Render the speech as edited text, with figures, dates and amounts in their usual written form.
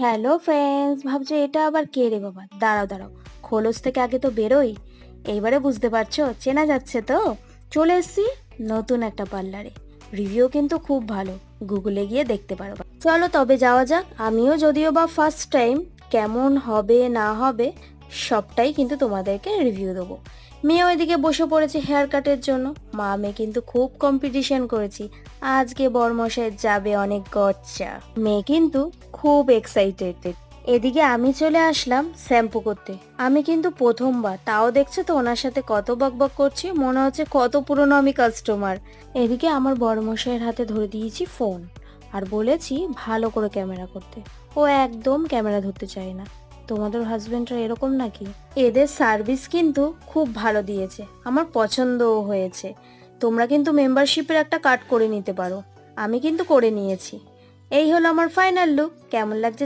Hello friends, ভাবছো এটা আবার কে রে বাবা? দাঁড়াও দাঁড়াও, খোলস থেকে আগে তো বেরোই। এইবারে বুঝতে পারছো, চেনা যাচ্ছে তো। চলে এসছি নতুন একটা পার্লারে। রিভিউ কিন্তু খুব ভালো, গুগলে গিয়ে দেখতে পারো। চলো তবে যাওয়া যাক। আমিও যদিও বা ফার্স্ট টাইম, কেমন হবে না হবে সবটাই কিন্তু তোমাদেরকে রিভিউ দেবো। মেয়ে ওইদিকে বসে পড়েছে হেয়ার কাটের জন্য। মা মেয়ে কিন্তু খুব কম্পিটিশন করেছি, আজকে বরমশাই যাবে অনেক গচ্চা। মেয়ে কিন্তু খুব এক্সাইটেড। এদিকে আমি চলে আসলাম শ্যাম্পু করতে। আমি কিন্তু প্রথমবার, তাও দেখছো তো ওনার সাথে কত বকবক করছি, মনে হচ্ছে কত পুরনো আমি কাস্টমার। এদিকে আমার বড়মশাইয়ের হাতে ধরে দিয়েছি ফোন আর বলেছি ভালো করে ক্যামেরা করতে। ও একদম ক্যামেরা ধরতে চায় না। তোমাদের হাজবেন্ডরা এরকম নাকি? এদের সার্ভিস কিন্তু খুব ভালো দিয়েছে, আমার পছন্দও হয়েছে। তোমরা কিন্তু মেম্বারশিপের একটা কার্ড করে নিতে পারো, আমি কিন্তু করে নিয়েছি। এই হলো আমার ফাইনাল লুক। কেমন লাগছে